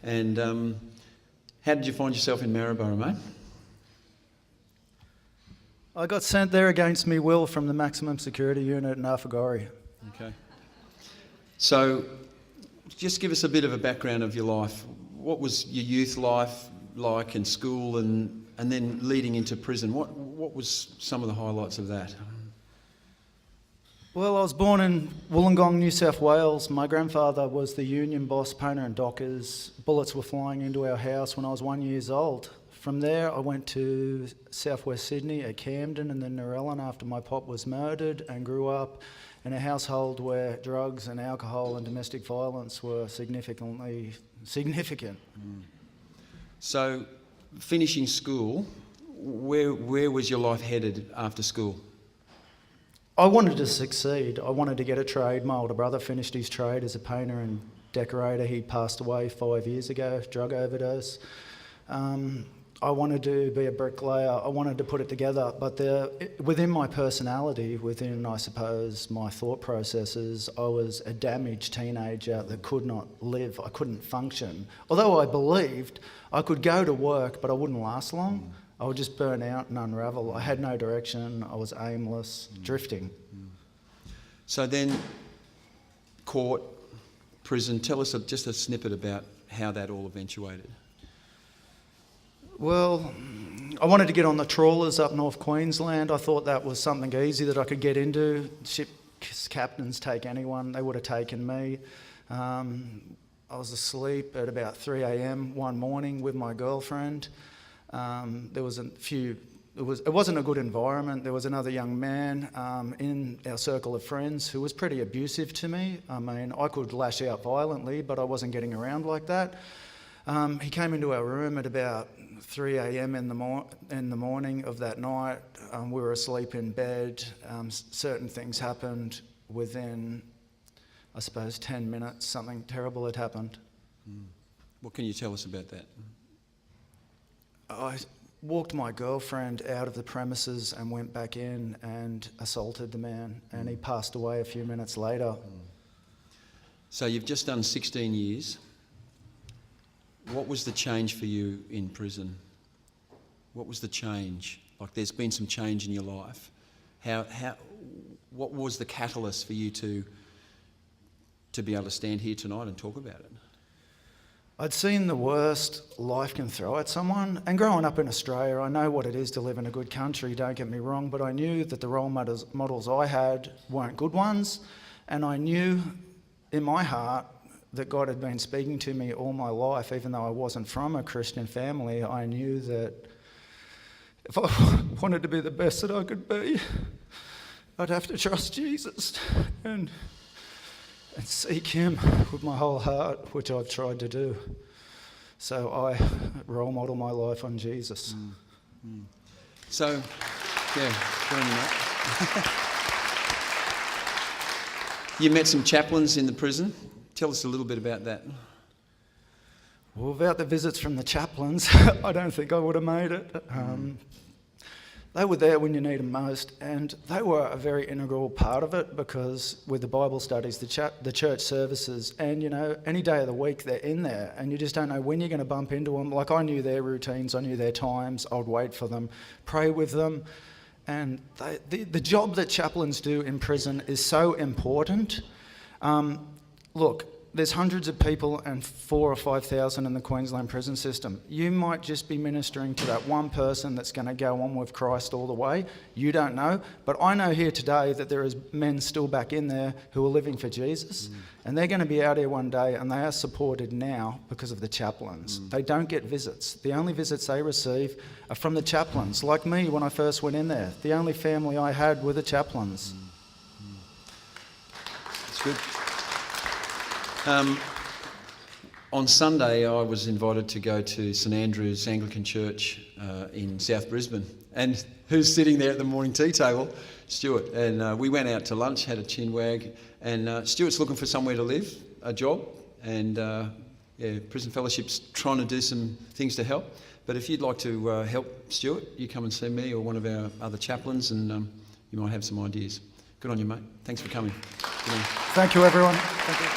And how did you find yourself in Maryborough, mate? I got sent there against me will from the maximum security unit in Arthurgorry. Okay. So, just give us a bit of a background of your life. What was your youth life like in school and then leading into prison? What was some of the highlights of that? Well, I was born in Wollongong, New South Wales. My grandfather was the union boss, painter and dockers. Bullets were flying into our house when I was 1 year old. From there, I went to southwest Sydney at Camden and then Narellan after my pop was murdered, and grew up in a household where drugs and alcohol and domestic violence were significant. So, finishing school, where was your life headed after school? I wanted to succeed. I wanted to get a trade. My older brother finished his trade as a painter and decorator. He passed away 5 years ago, drug overdose. I wanted to be a bricklayer. I wanted to put it together, but within my personality, within, I suppose, my thought processes, I was a damaged teenager that could not live. I couldn't function. Although I believed I could go to work, but I wouldn't last long. I would just burn out and unravel. I had no direction. I was aimless, drifting. So then, court, prison, tell us just a snippet about how that all eventuated. Well, I wanted to get on the trawlers up North Queensland. I thought that was something easy that I could get into. Ship captains take anyone. They would have taken me. I was asleep at about 3 a.m. one morning with my girlfriend. There was it wasn't a good environment. There was another young man in our circle of friends who was pretty abusive to me. I mean, I could lash out violently, but I wasn't getting around like that. He came into our room at about 3 a.m. in the morning of that night. We were asleep in bed. Certain things happened within, I suppose, 10 minutes. Something terrible had happened. What can you tell us about that? I walked my girlfriend out of the premises and went back in and assaulted the man, and he passed away a few minutes later. So you've just done 16 years. What was the change for you in prison? What was the change? Like, there's been some change in your life. What was the catalyst for you to be able to stand here tonight and talk about it? I'd seen the worst life can throw at someone, and growing up in Australia, I know what it is to live in a good country, don't get me wrong, but I knew that the role models I had weren't good ones, and I knew in my heart that God had been speaking to me all my life. Even though I wasn't from a Christian family, I knew that if I wanted to be the best that I could be, I'd have to trust Jesus and seek him with my whole heart, which I've tried to do. So I role model my life on Jesus. So, yeah, go on, mate. You met some chaplains in the prison. Tell us a little bit about that. Well, without the visits from the chaplains, I don't think I would have made it. They were there when you need them most, and they were a very integral part of it, because with the Bible studies, the church services, and any day of the week they're in there, and you just don't know when you're going to bump into them. Like, I knew their routines, I knew their times, I would wait for them, pray with them, and the job that chaplains do in prison is so important. Look, there's hundreds of people and 4,000 or 5,000 in the Queensland prison system. You might just be ministering to that one person that's going to go on with Christ all the way. You don't know. But I know here today that there is men still back in there who are living for Jesus. And they're going to be out here one day, and they are supported now because of the chaplains. They don't get visits. The only visits they receive are from the chaplains. Like me when I first went in there. The only family I had were the chaplains. That's good. On Sunday, I was invited to go to St Andrew's Anglican Church in South Brisbane. And who's sitting there at the morning tea table? Stuart. And we went out to lunch, had a chin wag. And Stuart's looking for somewhere to live, a job. And Prison Fellowship's trying to do some things to help. But if you'd like to help Stuart, you come and see me or one of our other chaplains, and you might have some ideas. Good on you, mate. Thanks for coming. Thank you, everyone. Thank you.